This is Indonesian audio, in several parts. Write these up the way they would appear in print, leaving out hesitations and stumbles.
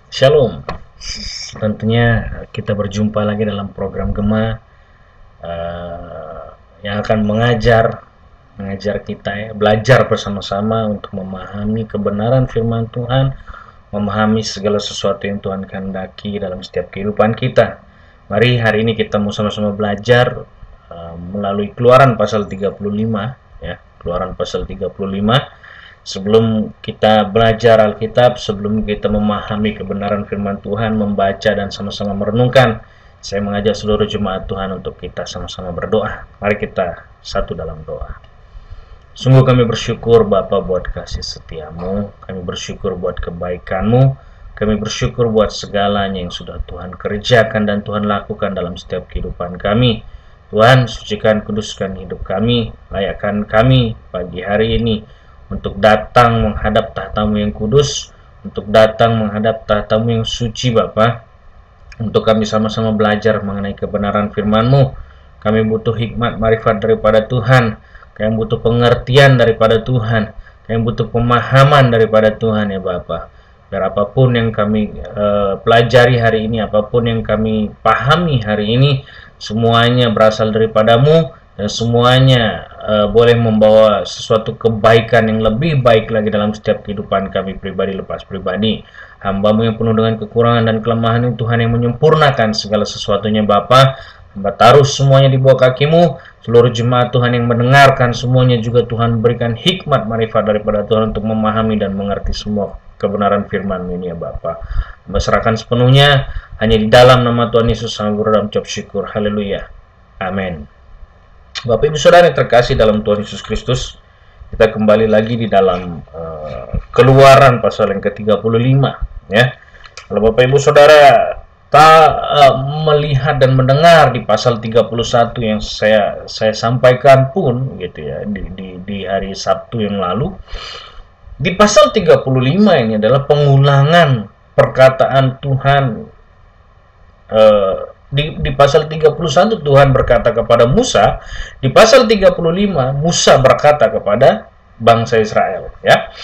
Shalom. Tentunya kita berjumpa lagi dalam program Gema yang akan mengajar kita ya, belajar bersama-sama untuk memahami kebenaran firman Tuhan, memahami segala sesuatu yang Tuhan kehendaki dalam setiap kehidupan kita. Mari hari ini kita mau sama-sama belajar melalui Keluaran pasal 35 ya, Keluaran pasal 35. Sebelum kita belajar Alkitab, sebelum kita memahami kebenaran firman Tuhan, membaca dan sama-sama merenungkan, saya mengajak seluruh jemaat Tuhan untuk kita sama-sama berdoa. Mari kita satu dalam doa. Sungguh kami bersyukur Bapa buat kasih setiamu, kami bersyukur buat kebaikanmu, kami bersyukur buat segalanya yang sudah Tuhan kerjakan dan Tuhan lakukan dalam setiap kehidupan kami. Tuhan, sucikan, kuduskan hidup kami, layakkan kami pagi hari ini untuk datang menghadap tahta-Mu yang kudus, untuk datang menghadap tahta-Mu yang suci Bapa, untuk kami sama-sama belajar mengenai kebenaran firman-Mu. Kami butuh hikmat marifat daripada Tuhan, kami butuh pengertian daripada Tuhan, kami butuh pemahaman daripada Tuhan ya Bapa. Biar apapun yang kami pelajari hari ini, apapun yang kami pahami hari ini, semuanya berasal daripada-Mu, dan semuanya boleh membawa sesuatu kebaikan yang lebih baik lagi dalam setiap kehidupan kami pribadi lepas pribadi. Hamba-Mu yang penuh dengan kekurangan dan kelemahan ini, Tuhan yang menyempurnakan segala sesuatunya Bapa. Hamba taruh semuanya di bawah kaki-Mu. Seluruh jemaat Tuhan yang mendengarkan semuanya juga Tuhan berikan hikmat marifat daripada Tuhan untuk memahami dan mengerti semua kebenaran firman-Mu ini ya Bapa. Hamba serahkan sepenuhnya hanya di dalam nama Tuhan Yesus kami berdoa dan ucap syukur. Haleluya. Amin. Bapak Ibu Saudara yang terkasih dalam Tuhan Yesus Kristus, kita kembali lagi di dalam Keluaran pasal yang ke-35 ya. Kalau Bapak Ibu Saudara melihat dan mendengar di pasal 31 yang saya sampaikan pun gitu ya di hari Sabtu yang lalu, di pasal 35 ini adalah pengulangan perkataan Tuhan. Di pasal 31 Tuhan berkata kepada Musa, di pasal 35 Musa berkata kepada bangsa Israel ya.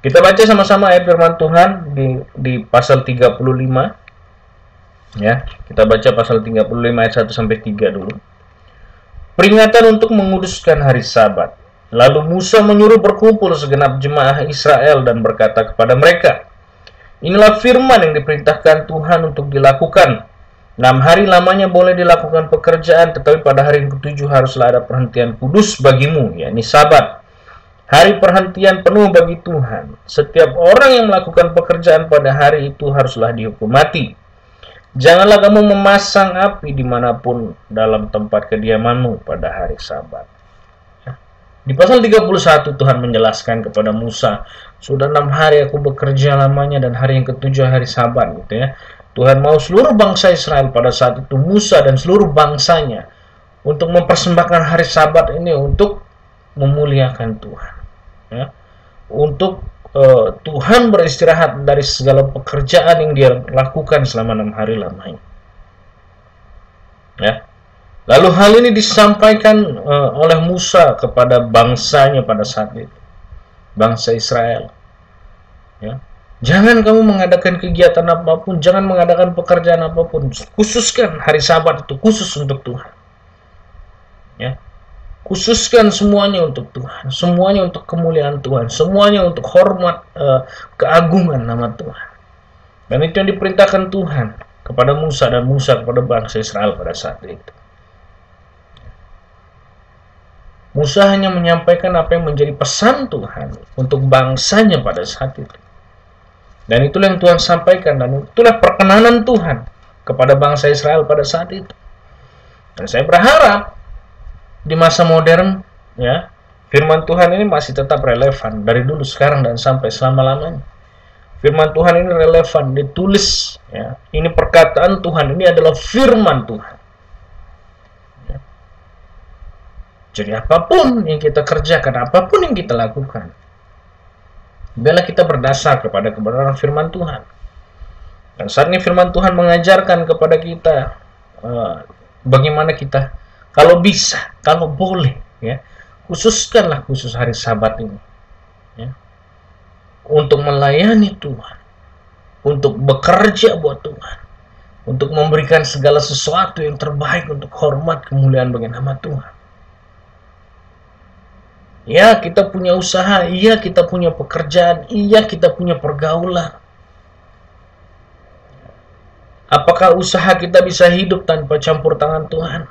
Kita baca sama-sama ayat firman Tuhan di pasal 35 ya. Kita baca pasal 35 ayat 1 sampai 3 dulu. Peringatan untuk menguduskan hari Sabat. Lalu Musa menyuruh berkumpul segenap jemaah Israel dan berkata kepada mereka, inilah firman yang diperintahkan Tuhan untuk dilakukan. 6 hari lamanya boleh dilakukan pekerjaan, tetapi pada hari yang ke-7 haruslah ada perhentian kudus bagimu, yakni Sabat. Hari perhentian penuh bagi Tuhan. Setiap orang yang melakukan pekerjaan pada hari itu haruslah dihukum mati. Janganlah kamu memasang api dimanapun dalam tempat kediamanmu pada hari Sabat. Di pasal 31 Tuhan menjelaskan kepada Musa, sudah 6 hari aku bekerja lamanya dan hari yang ke-7 hari Sabat gitu ya. Tuhan mau seluruh bangsa Israel pada saat itu, Musa dan seluruh bangsanya, untuk mempersembahkan hari Sabat ini untuk memuliakan Tuhan ya. Untuk Tuhan beristirahat dari segala pekerjaan yang dia lakukan selama 6 hari lamanya ya. Lalu hal ini disampaikan oleh Musa kepada bangsanya pada saat itu, bangsa Israel ya. Jangan kamu mengadakan kegiatan apapun, jangan mengadakan pekerjaan apapun, khususkan hari Sabat itu khusus untuk Tuhan ya. Khususkan semuanya untuk Tuhan, semuanya untuk kemuliaan Tuhan, semuanya untuk hormat keagungan nama Tuhan. Dan itu yang diperintahkan Tuhan kepada Musa dan Musa kepada bangsa Israel pada saat itu. Musa hanya menyampaikan apa yang menjadi pesan Tuhan untuk bangsanya pada saat itu. Dan itulah yang Tuhan sampaikan, dan itulah perkenanan Tuhan kepada bangsa Israel pada saat itu. Dan saya berharap di masa modern ya, firman Tuhan ini masih tetap relevan dari dulu, sekarang, dan sampai selama-lamanya. Firman Tuhan ini relevan, ditulis ya. Ini perkataan Tuhan, ini adalah firman Tuhan ya. Jadi apapun yang kita kerjakan, apapun yang kita lakukan, biarlah kita berdasar kepada kebenaran firman Tuhan. Dan saat ini firman Tuhan mengajarkan kepada kita bagaimana kita, kalau bisa, kalau boleh ya, khususkanlah khusus hari Sabat ini ya, untuk melayani Tuhan, untuk bekerja buat Tuhan, untuk memberikan segala sesuatu yang terbaik untuk hormat kemuliaan bagi nama Tuhan. Ya, kita punya usaha, iya kita punya pekerjaan, iya kita punya pergaulan. Apakah usaha kita bisa hidup tanpa campur tangan Tuhan?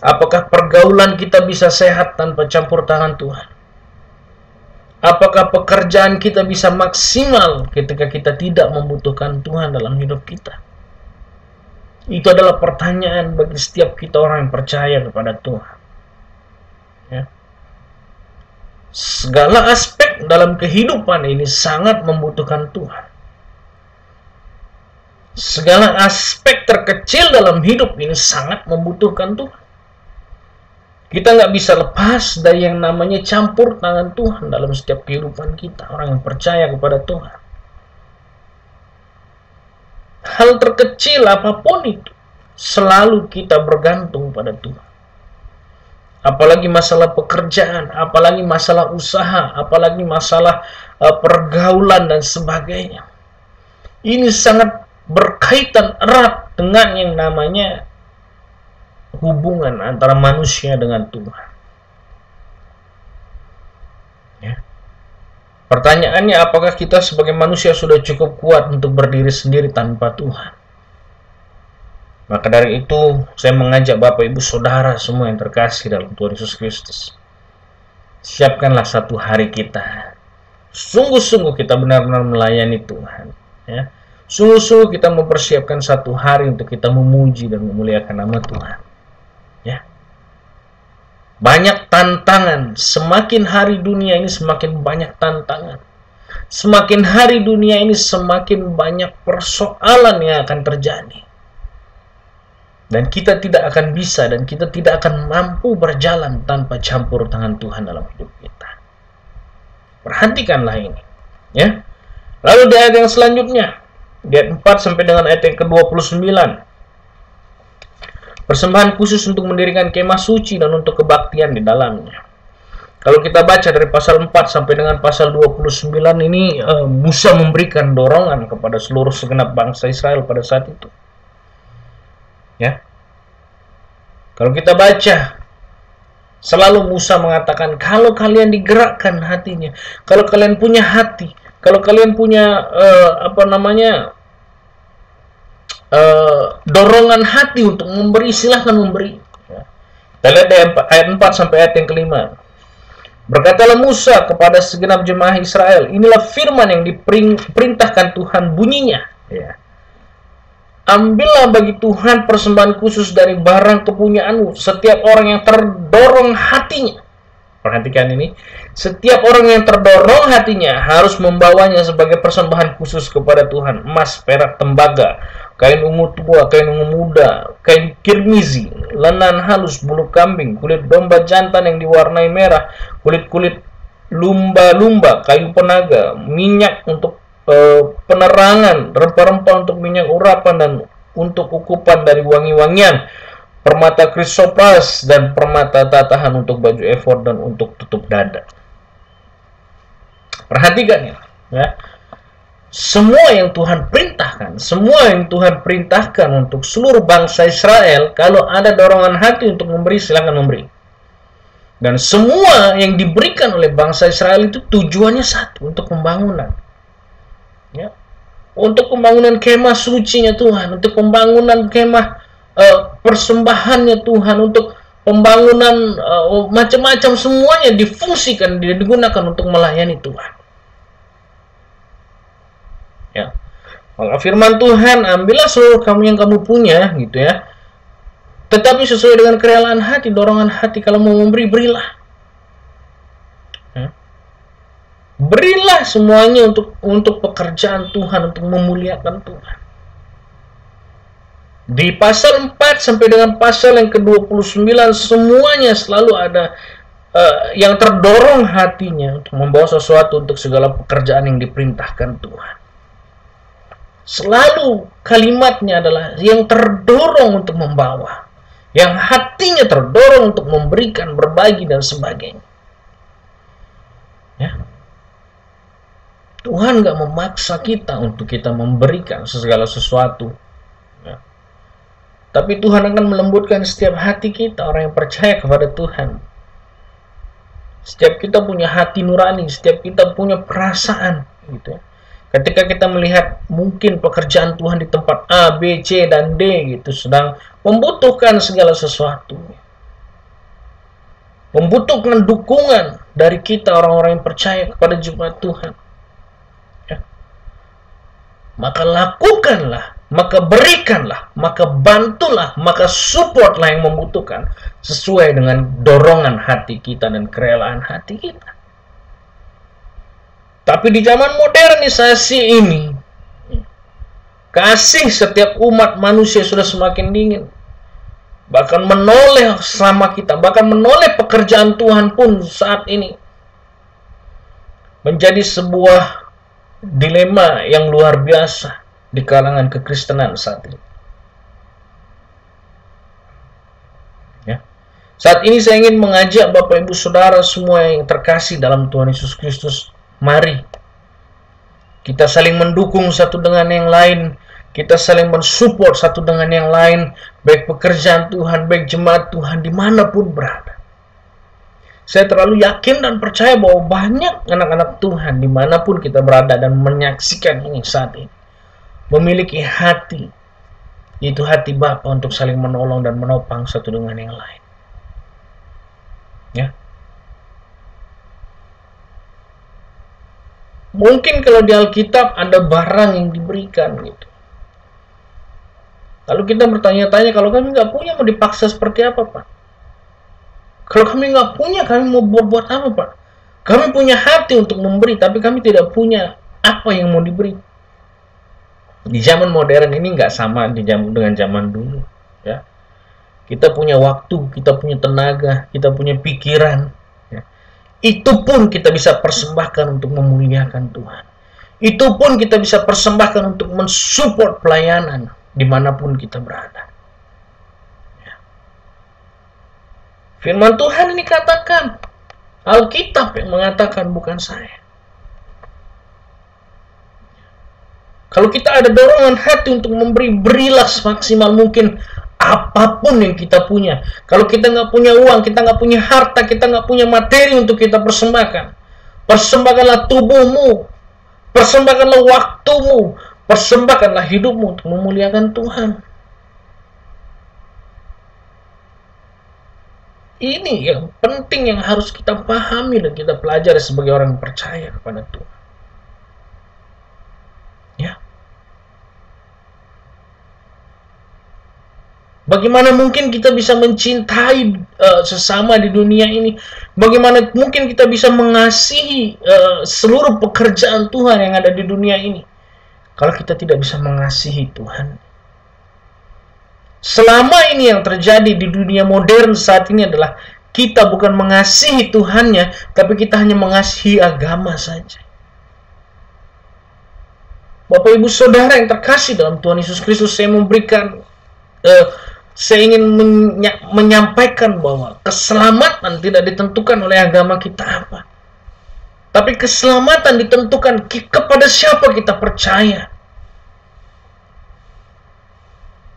Apakah pergaulan kita bisa sehat tanpa campur tangan Tuhan? Apakah pekerjaan kita bisa maksimal ketika kita tidak membutuhkan Tuhan dalam hidup kita? Itu adalah pertanyaan bagi setiap kita orang yang percaya kepada Tuhan. Ya. Segala aspek dalam kehidupan ini sangat membutuhkan Tuhan. Segala aspek terkecil dalam hidup ini sangat membutuhkan Tuhan. Kita nggak bisa lepas dari yang namanya campur tangan Tuhan dalam setiap kehidupan kita, orang yang percaya kepada Tuhan. Hal terkecil apapun itu, selalu kita bergantung pada Tuhan. Apalagi masalah pekerjaan, apalagi masalah usaha, apalagi masalah pergaulan dan sebagainya. Ini sangat berkaitan erat dengan yang namanya hubungan antara manusia dengan Tuhan. Ya. Pertanyaannya, apakah kita sebagai manusia sudah cukup kuat untuk berdiri sendiri tanpa Tuhan? Maka dari itu, saya mengajak Bapak Ibu Saudara semua yang terkasih dalam Tuhan Yesus Kristus. Siapkanlah satu hari kita. Sungguh-sungguh kita benar-benar melayani Tuhan. Ya. Sungguh-sungguh kita mempersiapkan satu hari untuk kita memuji dan memuliakan nama Tuhan. Ya. Banyak tantangan. Semakin hari dunia ini semakin banyak tantangan. Semakin hari dunia ini semakin banyak persoalan yang akan terjadi. Dan kita tidak akan bisa dan kita tidak akan mampu berjalan tanpa campur tangan Tuhan dalam hidup kita. Perhatikanlah ini. Ya. Lalu di ayat yang selanjutnya, di ayat 4 sampai dengan ayat yang ke-29. Persembahan khusus untuk mendirikan kemah suci dan untuk kebaktian di dalamnya. Kalau kita baca dari pasal 4 sampai dengan pasal 29 ini, Musa memberikan dorongan kepada seluruh segenap bangsa Israel pada saat itu. Ya. Kalau kita baca, selalu Musa mengatakan, kalau kalian digerakkan hatinya, kalau kalian punya hati, kalau kalian punya dorongan hati untuk memberi, silahkan memberi. Ya. Kita lihat dari ayat 4 sampai ayat yang ke-5. Berkatalah Musa kepada segenap jemaah Israel, inilah firman yang diperintahkan Tuhan bunyinya. Ya. Ambillah bagi Tuhan persembahan khusus dari barang kepunyaanmu, setiap orang yang terdorong hatinya. Perhatikan ini, setiap orang yang terdorong hatinya harus membawanya sebagai persembahan khusus kepada Tuhan. Emas, perak, tembaga, kain ungu tua, kain ungu muda, kain kirmizi, lenan halus, bulu kambing, kulit domba jantan yang diwarnai merah, kulit-kulit lumba-lumba, kayu penaga, minyak untuk penerangan, rempah-rempah untuk minyak urapan dan untuk ukupan dari wangi-wangian, permata krisopas dan permata tatahan untuk baju efod dan untuk tutup dada. Perhatikan ya. Semua yang Tuhan perintahkan untuk seluruh bangsa Israel, kalau ada dorongan hati untuk memberi, silakan memberi. Dan semua yang diberikan oleh bangsa Israel itu tujuannya satu, untuk pembangunan. Ya. Untuk pembangunan kemah sucinya Tuhan, untuk pembangunan kemah persembahannya Tuhan, untuk pembangunan macam-macam, semuanya difungsikan, digunakan untuk melayani Tuhan. Ya. Maka firman Tuhan, ambillah seluruh kamu yang kamu punya, gitu ya. Tetapi sesuai dengan kerelaan hati, dorongan hati, kalau mau memberi, berilah. Berilah semuanya untuk pekerjaan Tuhan, untuk memuliakan Tuhan. Di pasal 4 sampai dengan pasal yang ke-29, semuanya selalu ada yang terdorong hatinya untuk membawa sesuatu untuk segala pekerjaan yang diperintahkan Tuhan. Selalu kalimatnya adalah yang terdorong untuk membawa, yang hatinya terdorong untuk memberikan, berbagi, dan sebagainya. Ya. Tuhan nggak memaksa kita untuk kita memberikan segala sesuatu. Ya. Tapi Tuhan akan melembutkan setiap hati kita, orang yang percaya kepada Tuhan. Setiap kita punya hati nurani, setiap kita punya perasaan, gitu ya. Ketika kita melihat mungkin pekerjaan Tuhan di tempat A, B, C, dan D gitu sedang membutuhkan segala sesuatu, membutuhkan dukungan dari kita orang-orang yang percaya kepada jemaat Tuhan, ya. Maka lakukanlah, maka berikanlah, maka bantulah, maka supportlah yang membutuhkan sesuai dengan dorongan hati kita dan kerelaan hati kita. Tapi di zaman modernisasi ini, kasih setiap umat manusia sudah semakin dingin. Bahkan menoleh sama kita, bahkan menoleh pekerjaan Tuhan pun saat ini menjadi sebuah dilema yang luar biasa di kalangan kekristenan saat ini. Ya. Saat ini saya ingin mengajak Bapak Ibu Saudara semua yang terkasih dalam Tuhan Yesus Kristus, mari kita saling mendukung satu dengan yang lain, kita saling mensupport satu dengan yang lain, baik pekerjaan Tuhan, baik jemaat Tuhan dimanapun berada. Saya terlalu yakin dan percaya bahwa banyak anak-anak Tuhan dimanapun kita berada dan menyaksikan ini saat ini, memiliki hati, yaitu hati Bapa untuk saling menolong dan menopang satu dengan yang lain. Ya. Mungkin kalau di Alkitab ada barang yang diberikan gitu. Lalu kita bertanya-tanya, kalau kami nggak punya mau dipaksa seperti apa, Pak? Kalau kami nggak punya, kami mau buat apa, Pak? Kami punya hati untuk memberi, tapi kami tidak punya apa yang mau diberi. Di zaman modern ini nggak sama dengan zaman dulu, ya. Kita punya waktu, kita punya tenaga, kita punya pikiran. Itu pun kita bisa persembahkan untuk memuliakan Tuhan. Itu pun kita bisa persembahkan untuk mensupport pelayanan dimanapun kita berada. Ya. Firman Tuhan ini katakan, Alkitab yang mengatakan, bukan saya. Kalau kita ada dorongan hati untuk memberi, berilah semaksimal mungkin apapun yang kita punya. Kalau kita nggak punya uang, kita nggak punya harta, kita nggak punya materi untuk kita persembahkan, persembahkanlah tubuhmu, persembahkanlah waktumu, persembahkanlah hidupmu untuk memuliakan Tuhan. Ini yang penting yang harus kita pahami dan kita pelajari sebagai orang yang percaya kepada Tuhan. Ya. Bagaimana mungkin kita bisa mencintai sesama di dunia ini? Bagaimana mungkin kita bisa mengasihi seluruh pekerjaan Tuhan yang ada di dunia ini kalau kita tidak bisa mengasihi Tuhan? Selama ini yang terjadi di dunia modern saat ini adalah kita bukan mengasihi Tuhannya, tapi kita hanya mengasihi agama saja. Bapak Ibu Saudara yang terkasih dalam Tuhan Yesus Kristus, saya ingin menyampaikan bahwa keselamatan tidak ditentukan oleh agama kita apa. Tapi keselamatan ditentukan kepada siapa kita percaya.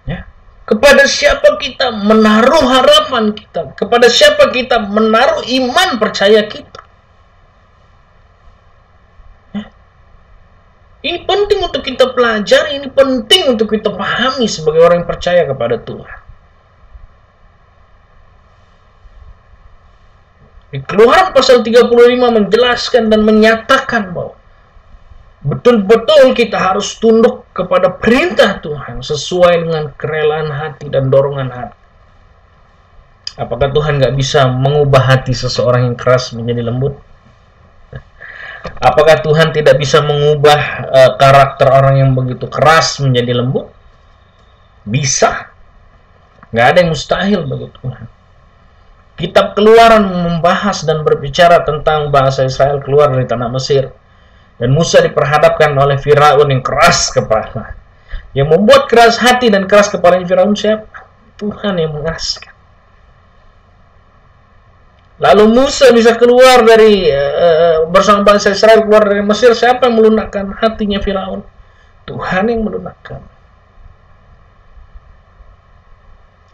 Ya. Kepada siapa kita menaruh harapan kita. Kepada siapa kita menaruh iman percaya kita. Ya. Ini penting untuk kita pelajari, ini penting untuk kita pahami sebagai orang yang percaya kepada Tuhan. Keluaran pasal 35 menjelaskan dan menyatakan bahwa betul-betul kita harus tunduk kepada perintah Tuhan sesuai dengan kerelaan hati dan dorongan hati. Apakah Tuhan nggak bisa mengubah hati seseorang yang keras menjadi lembut? Apakah Tuhan tidak bisa mengubah karakter orang yang begitu keras menjadi lembut? Bisa. Nggak ada yang mustahil bagi Tuhan. Kitab Keluaran membahas dan berbicara tentang bangsa Israel keluar dari tanah Mesir. Dan Musa diperhadapkan oleh Firaun yang keras kepala. Yang membuat keras hati dan keras kepalanya Firaun siapa? Tuhan yang mengeraskan. Lalu Musa bisa keluar dari bersama bangsa Israel keluar dari Mesir. Siapa yang melunakkan hatinya Firaun? Tuhan yang melunakkan.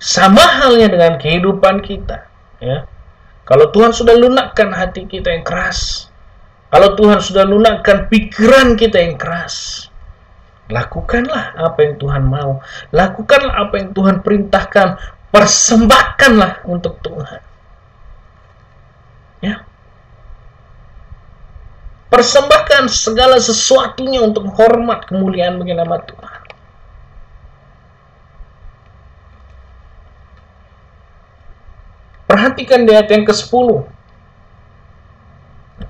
Sama halnya dengan kehidupan kita, ya. Kalau Tuhan sudah lunakkan hati kita yang keras, kalau Tuhan sudah lunakkan pikiran kita yang keras, lakukanlah apa yang Tuhan mau, lakukanlah apa yang Tuhan perintahkan, persembahkanlah untuk Tuhan, ya. Persembahkan segala sesuatunya untuk hormat kemuliaan bagi nama Tuhan. Perhatikan di ayat yang ke-10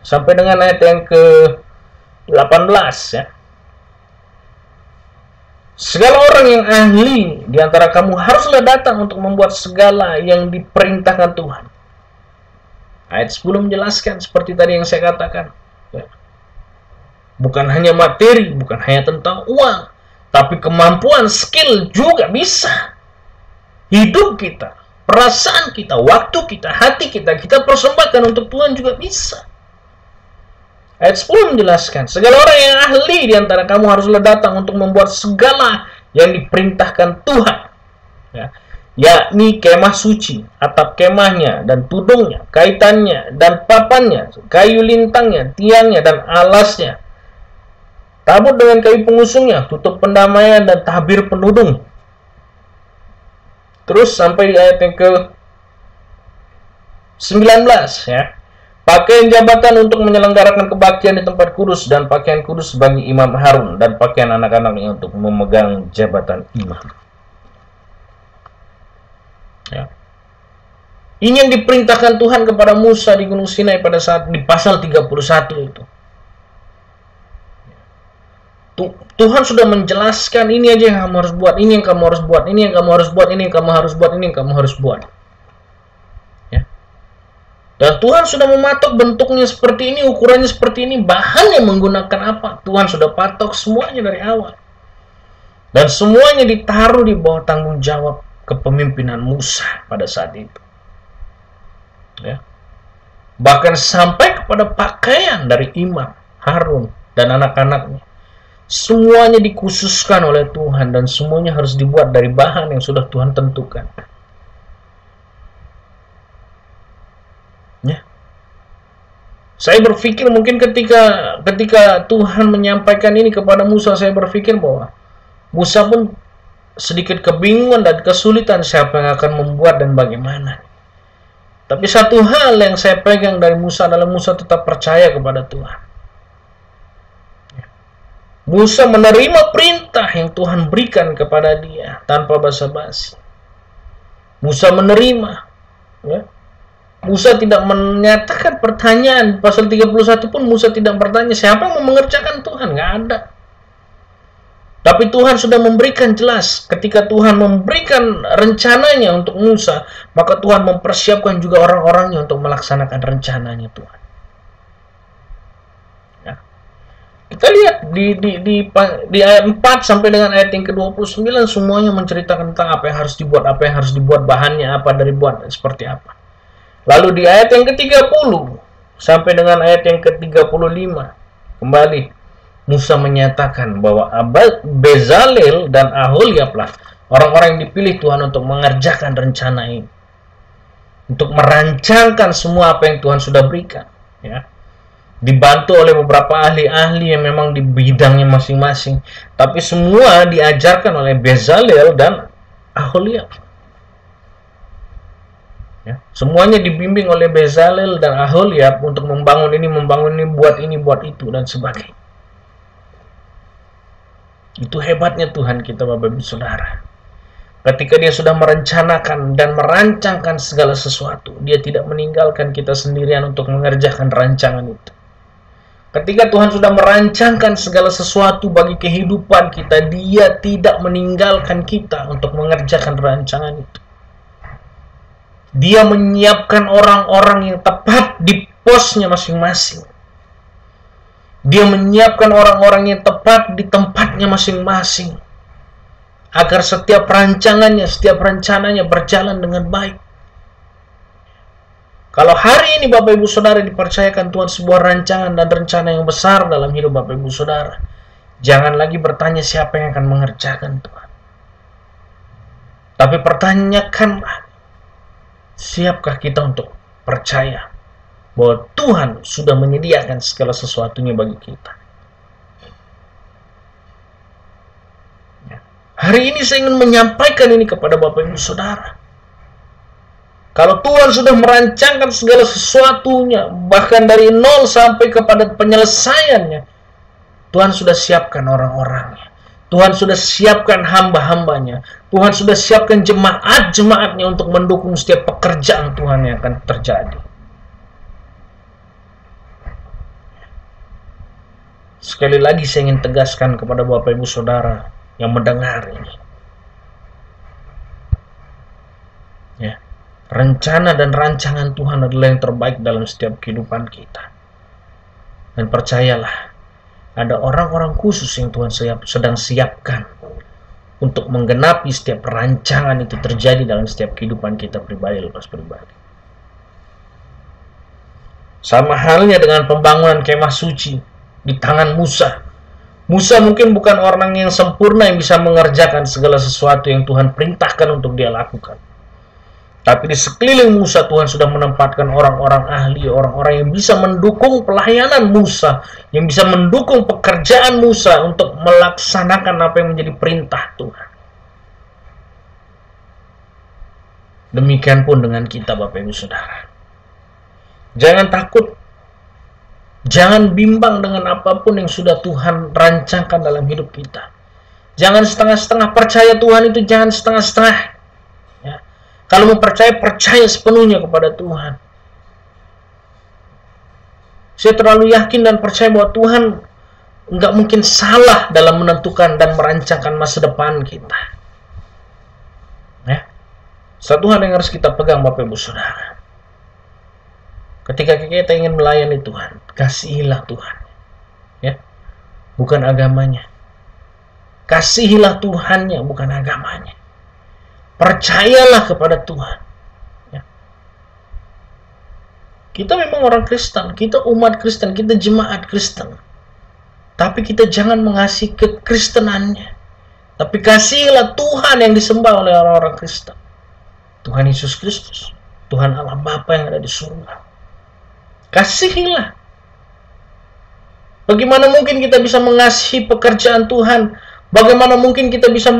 sampai dengan ayat yang ke-18, ya. Segala orang yang ahli di antara kamu haruslah datang untuk membuat segala yang diperintahkan Tuhan. Ayat 10 menjelaskan seperti tadi yang saya katakan, ya. Bukan hanya materi, bukan hanya tentang uang, tapi kemampuan, skill juga bisa. Hidup kita, perasaan kita, waktu kita, hati kita, kita persembahkan untuk Tuhan juga bisa. Ayat 10 menjelaskan, segala orang yang ahli di antara kamu haruslah datang untuk membuat segala yang diperintahkan Tuhan, ya, yakni kemah suci, atap kemahnya dan tudungnya, kaitannya dan papannya, kayu lintangnya, tiangnya dan alasnya, tabut dengan kayu pengusungnya, tutup pendamaian dan tabir penudung. Terus sampai di ayat yang ke-19, ya. Pakaian jabatan untuk menyelenggarakan kebaktian di tempat kudus dan pakaian kudus bagi imam Harun dan pakaian anak-anaknya untuk memegang jabatan imam. Ya. Ini yang diperintahkan Tuhan kepada Musa di Gunung Sinai pada saat di pasal 31 itu. Tuhan sudah menjelaskan ini aja yang kamu harus buat, ini yang kamu harus buat, ini yang kamu harus buat, ini yang kamu harus buat, ini yang kamu harus buat. Ya. Dan Tuhan sudah mematok bentuknya seperti ini, ukurannya seperti ini, bahannya menggunakan apa? Tuhan sudah patok semuanya dari awal. Dan semuanya ditaruh di bawah tanggung jawab kepemimpinan Musa pada saat itu. Ya. Bahkan sampai kepada pakaian dari imam Harun dan anak-anaknya. Semuanya dikhususkan oleh Tuhan dan semuanya harus dibuat dari bahan yang sudah Tuhan tentukan. Ya. Saya berpikir mungkin ketika Tuhan menyampaikan ini kepada Musa, saya berpikir bahwa Musa pun sedikit kebingungan dan kesulitan siapa yang akan membuat dan bagaimana. Tapi satu hal yang saya pegang dari Musa adalah Musa tetap percaya kepada Tuhan. Musa menerima perintah yang Tuhan berikan kepada dia tanpa basa-basi. Musa menerima, ya. Musa tidak menyatakan pertanyaan. Pasal 31 pun Musa tidak bertanya siapa yang mau mengerjakan Tuhan, nggak ada. Tapi Tuhan sudah memberikan jelas. Ketika Tuhan memberikan rencananya untuk Musa, maka Tuhan mempersiapkan juga orang-orangnya untuk melaksanakan rencananya Tuhan. Kita lihat di ayat 4 sampai dengan ayat yang ke-29 semuanya menceritakan tentang apa yang harus dibuat, bahannya apa, dari buat seperti apa. Lalu di ayat yang ke-30 sampai dengan ayat yang ke-35 kembali Musa menyatakan bahwa Bezalel dan Aholiablah orang-orang yang dipilih Tuhan untuk mengerjakan rencana ini, untuk merancangkan semua apa yang Tuhan sudah berikan, ya. Dibantu oleh beberapa ahli-ahli yang memang di bidangnya masing-masing, tapi semua diajarkan oleh Bezalel dan Aholiab. Ya, semuanya dibimbing oleh Bezalel dan Aholiab untuk membangun ini, buat itu dan sebagainya. Itu hebatnya Tuhan kita, Bapak Ibu Saudara. Ketika dia sudah merencanakan dan merancangkan segala sesuatu, dia tidak meninggalkan kita sendirian untuk mengerjakan rancangan itu. Ketika Tuhan sudah merancangkan segala sesuatu bagi kehidupan kita, dia tidak meninggalkan kita untuk mengerjakan rancangan itu. Dia menyiapkan orang-orang yang tepat di posnya masing-masing. Dia menyiapkan orang-orang yang tepat di tempatnya masing-masing, agar setiap rancangannya, setiap rencananya berjalan dengan baik. Kalau hari ini Bapak Ibu Saudara dipercayakan Tuhan sebuah rancangan dan rencana yang besar dalam hidup Bapak Ibu Saudara, jangan lagi bertanya siapa yang akan mengerjakan Tuhan. Tapi pertanyakanlah, siapkah kita untuk percaya bahwa Tuhan sudah menyediakan segala sesuatunya bagi kita. Hari ini saya ingin menyampaikan ini kepada Bapak Ibu Saudara. Kalau Tuhan sudah merancangkan segala sesuatunya, bahkan dari nol sampai kepada penyelesaiannya, Tuhan sudah siapkan orang-orangnya. Tuhan sudah siapkan hamba-hambanya. Tuhan sudah siapkan jemaat-jemaatnya untuk mendukung setiap pekerjaan Tuhan yang akan terjadi. Sekali lagi saya ingin tegaskan kepada Bapak Ibu Saudara yang mendengar ini. Ya. Rencana dan rancangan Tuhan adalah yang terbaik dalam setiap kehidupan kita. Dan percayalah, ada orang-orang khusus yang Tuhan sedang siapkan untuk menggenapi setiap rancangan itu terjadi dalam setiap kehidupan kita pribadi lepas pribadi. Sama halnya dengan pembangunan kemah suci di tangan Musa. Musa mungkin bukan orang yang sempurna yang bisa mengerjakan segala sesuatu yang Tuhan perintahkan untuk dia lakukan. Tapi di sekeliling Musa Tuhan sudah menempatkan orang-orang ahli, orang-orang yang bisa mendukung pelayanan Musa, yang bisa mendukung pekerjaan Musa untuk melaksanakan apa yang menjadi perintah Tuhan. Demikian pun dengan kita Bapak Ibu Saudara. Jangan takut, jangan bimbang dengan apapun yang sudah Tuhan rancangkan dalam hidup kita. Jangan setengah-setengah, percaya Tuhan itu jangan setengah-setengah. Kalau mau percaya, percaya sepenuhnya kepada Tuhan. Saya terlalu yakin dan percaya bahwa Tuhan nggak mungkin salah dalam menentukan dan merancangkan masa depan kita. Ya. Satu hal yang harus kita pegang Bapak Ibu Saudara. Ketika kita ingin melayani Tuhan, kasihilah Tuhan. Ya. Bukan agamanya. Kasihilah Tuhannya, bukan agamanya. Percayalah kepada Tuhan. Ya. Kita memang orang Kristen, kita umat Kristen, kita jemaat Kristen. Tapi kita jangan mengasihi kekristenannya. Tapi kasihilah Tuhan yang disembah oleh orang-orang Kristen. Tuhan Yesus Kristus, Tuhan Allah Bapa yang ada di surga. Kasihilah. Bagaimana mungkin kita bisa mengasihi pekerjaan Tuhan? Bagaimana mungkin kita bisa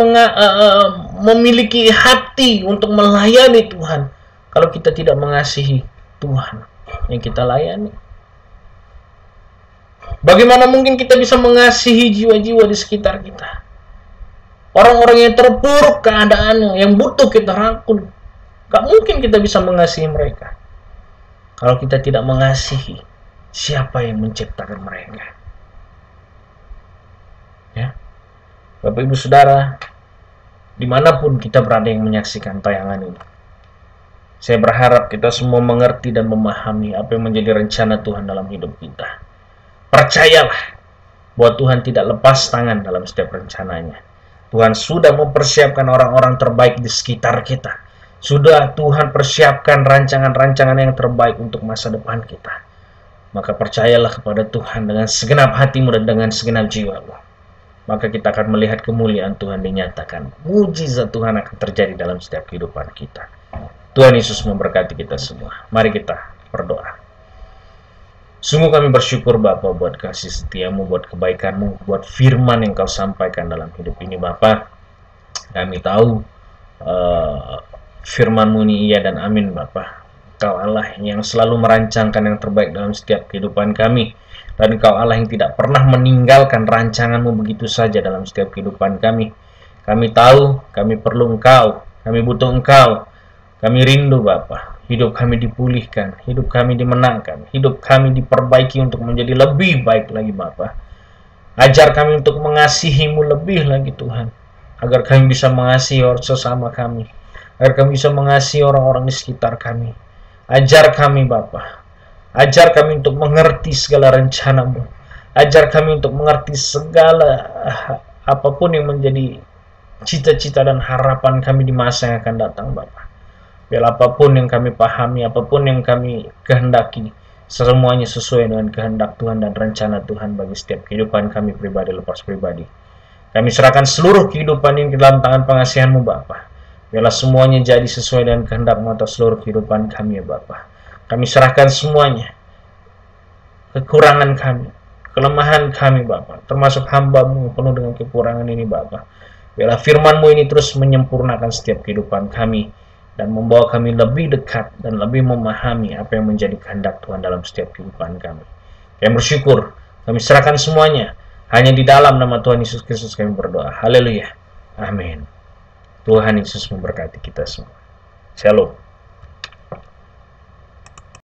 memiliki hati untuk melayani Tuhan kalau kita tidak mengasihi Tuhan yang kita layani? Bagaimana mungkin kita bisa mengasihi jiwa-jiwa di sekitar kita? Orang-orang yang terpuruk keadaannya, yang butuh kita rangkul. Gak mungkin kita bisa mengasihi mereka kalau kita tidak mengasihi siapa yang menciptakan mereka. Ya. Bapak Ibu Saudara, dimanapun kita berada yang menyaksikan tayangan ini, saya berharap kita semua mengerti dan memahami apa yang menjadi rencana Tuhan dalam hidup kita. Percayalah bahwa Tuhan tidak lepas tangan dalam setiap rencananya. Tuhan sudah mempersiapkan orang-orang terbaik di sekitar kita. Sudah Tuhan persiapkan rancangan-rancangan yang terbaik untuk masa depan kita. Maka percayalah kepada Tuhan dengan segenap hatimu dan dengan segenap jiwamu. Maka kita akan melihat kemuliaan Tuhan dinyatakan. Mujizat Tuhan akan terjadi dalam setiap kehidupan kita. Tuhan Yesus memberkati kita semua. Mari kita berdoa. Sungguh kami bersyukur Bapa buat kasih setiamu, buat kebaikanmu, buat firman yang kau sampaikan dalam hidup ini Bapa. Kami tahu firman-Mu ini iya dan amin Bapa. Kau Allah yang selalu merancangkan yang terbaik dalam setiap kehidupan kami. Dan Engkau Allah yang tidak pernah meninggalkan rancangan-Mu begitu saja dalam setiap kehidupan kami. Kami tahu, kami perlu Engkau, kami butuh Engkau. Kami rindu Bapa, hidup kami dipulihkan, hidup kami dimenangkan, hidup kami diperbaiki untuk menjadi lebih baik lagi Bapa. Ajar kami untuk mengasihi-Mu lebih lagi Tuhan, agar kami bisa mengasihi orang sesama kami, agar kami bisa mengasihi orang-orang di sekitar kami. Ajar kami Bapa. Ajar kami untuk mengerti segala rencana-Mu. Ajar kami untuk mengerti segala apapun yang menjadi cita-cita dan harapan kami di masa yang akan datang, Bapa. Biar apapun yang kami pahami, apapun yang kami kehendaki, semuanya sesuai dengan kehendak Tuhan dan rencana Tuhan bagi setiap kehidupan kami pribadi lepas pribadi. Kami serahkan seluruh kehidupan ini ke dalam tangan pengasihan-Mu Bapa. Biarlah semuanya jadi sesuai dengan kehendak-Mu atas seluruh kehidupan kami ya Bapa. Kami serahkan semuanya, kekurangan kami, kelemahan kami Bapa, termasuk hamba-Mu yang penuh dengan kekurangan ini Bapa. Biarlah firman-Mu ini terus menyempurnakan setiap kehidupan kami dan membawa kami lebih dekat dan lebih memahami apa yang menjadi kehendak Tuhan dalam setiap kehidupan kami. Kami bersyukur, kami serahkan semuanya. Hanya di dalam nama Tuhan Yesus Kristus kami berdoa. Haleluya. Amin. Tuhan Yesus memberkati kita semua. Shalom.